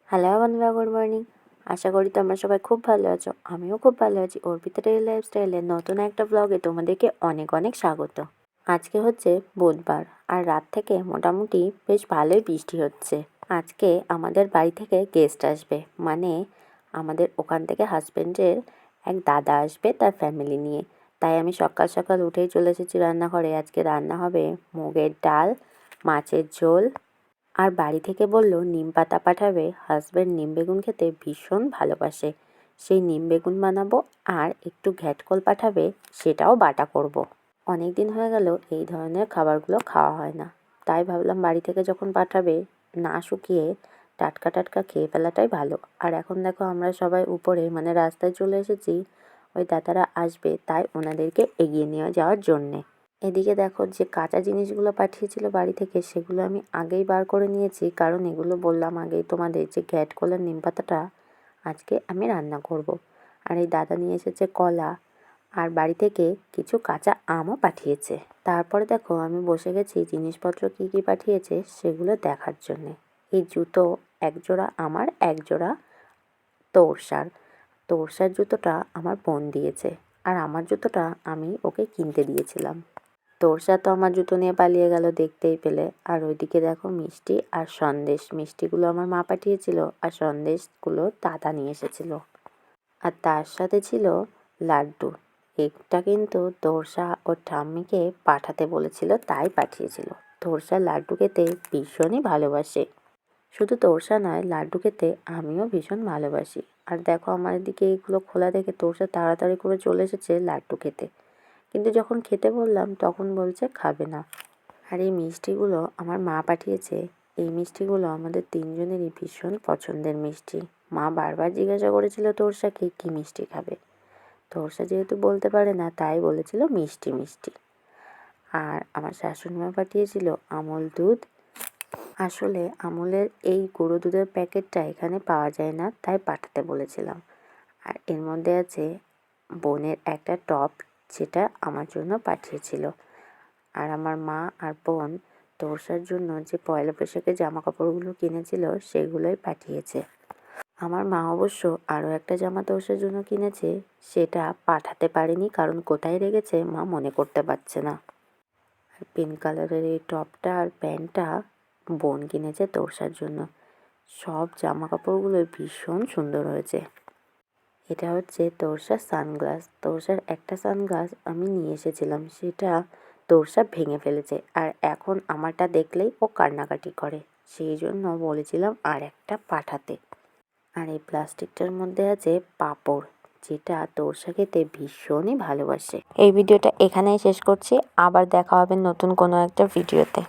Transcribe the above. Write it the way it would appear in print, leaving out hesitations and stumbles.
Hello বন্ধুরা, good morning. আশা করি তোমরা সবাই খুব ভালো আছো। আমিও খুব ভালো আছি। অর্পিতা ডেইলি লাইফস্টাইলের নতুন একটা ব্লগে তোমাদেরকে অনেক অনেক স্বাগত। আজকে হচ্ছে বুধবার, আর রাত থেকে মোটামুটি বেশ ভালোই বৃষ্টি হচ্ছে। আজকে আমাদের বাড়ি থেকে গেস্ট আসবে, মানে আমাদের ওখান থেকে হাজব্যান্ডের এক দাদা আসবে তার ফ্যামিলি নিয়ে। তাই আমি সকাল সকাল উঠেই চলে এসেছি রান্নাঘরে। আজকে রান্না হবে মুগের ডাল, মাছের ঝোল, আর বাড়ি থেকে বলল নিম পাতা পাঠাবে। হাজব্যান্ড নিম বেগুন খেতে ভীষণ ভালোবাসে, সেই নিম বেগুন বানাবো। আর একটু ঘ্যাটকল পাঠাবে, সেটাও বাটা করব। অনেক দিন হয়ে গেল এই ধরনের খাবারগুলো খাওয়া হয় না, তাই ভাবলাম বাড়ি থেকে যখন পাঠাবে না শুকিয়ে টাটকা টাটকা খেয়ে ফেলাটাই ভালো। আর এখন দেখো আমরা সবাই উপরে মানে রাস্তায় চলে এসেছি। ওই দাদারা আসবে, তাই ওনাদেরকে এগিয়ে নিয়ে যাওয়ার জন্যে। এদিকে দেখো যে কাঁচা জিনিসগুলো পাঠিয়েছিল বাড়ি থেকে, সেগুলো আমি আগেই বার করে নিয়েছি, কারণ এগুলো বললাম আগেই তোমাদের যে ঘ্যাটকলের নিম পাতাটা আজকে আমি রান্না করব। আর এই দাদা নিয়ে এসেছে কলা, আর বাড়ি থেকে কিছু কাঁচা আমও পাঠিয়েছে। তারপরে দেখো আমি বসে গেছি জিনিসপত্র কী কী পাঠিয়েছে সেগুলো দেখার জন্যে। এই জুতো একজোড়া আমার, একজোড়া তোরসার। তোরসার জুতোটা আমার বোন দিয়েছে, আর আমার জুতোটা আমি ওকে কিনতে দিয়েছিলাম। তোরসা তো আমার জুতো নিয়ে পালিয়ে গেল, দেখতেই পেলে। আর ওইদিকে দেখো মিষ্টি আর সন্দেশ। মিষ্টিগুলো আমার মা পাঠিয়েছিল, আর সন্দেশগুলো দাদা নিয়ে এসেছিল। আর তার সাথে ছিল লাড্ডু। এটা কিন্তু তোরসা ওর ঠাম্মিকে পাঠাতে বলেছিল, তাই পাঠিয়েছিল। তোরসা লাড্ডু খেতে ভীষণই ভালোবাসে। শুধু তোরসা নয়, লাড্ডু খেতে আমিও ভীষণ ভালোবাসি। আর দেখো আমার দিকে এগুলো খোলা দেখে তোরসা তাড়াতাড়ি করে চলে এসেছে লাড্ডু খেতে, কিন্তু যখন খেতে বললাম তখন বলছে খাবে না। আর এই মিষ্টিগুলো আমার মা পাঠিয়েছে। এই মিষ্টিগুলো আমাদের তিনজনেরই ভীষণ পছন্দের মিষ্টি। মা বারবার জিজ্ঞাসা করেছিল তোরসাকে কী মিষ্টি খাবে। তোরসা যেহেতু বলতে পারে না, তাই বলেছিল মিষ্টি মিষ্টি। আর আমার শাশুড়ি মা পাঠিয়েছিল আমল দুধ। আসলে আমলের এই গুঁড়ো দুধের প্যাকেটটা এখানে পাওয়া যায় না, তাই পাঠাতে বলেছিলাম। আর এর মধ্যে আছে বোনের একটা টপ, যেটা আমার জন্য পাঠিয়েছিল। আর আমার মা আর বোন তোরসার জন্য যে পয়লা বৈশাখের জামা কাপড়গুলো কিনেছিল সেগুলোই পাঠিয়েছে। আমার মা অবশ্য আরও একটা জামা তোরসার জন্য কিনেছে, সেটা পাঠাতে পারেনি, কারণ কোথায় রেখেছে মা মনে করতে পারছে না। আর পিঙ্ক কালারের এই টপটা আর প্যান্টটা বোন কিনেছে তোরসার জন্য। সব জামা কাপড়গুলোই ভীষণ সুন্দর হয়েছে। এটা হচ্ছে তোরসার সানগ্লাস। তোরসার একটা সানগ্লাস আমি নিয়ে এসেছিলাম, সেটা তোরসা ভেঙে ফেলেছে। আর এখন আমারটা দেখলেই ও কান্নাকাটি করে, সেই জন্য বলেছিলাম আর একটা পাঠাতে। আর এই প্লাস্টিকটার মধ্যে আছে পাঁপড়, যেটা তোরসা খেতে ভীষণই ভালোবাসে। এই ভিডিওটা এখানেই শেষ করছি, আবার দেখা হবে নতুন কোনো একটা ভিডিওতে।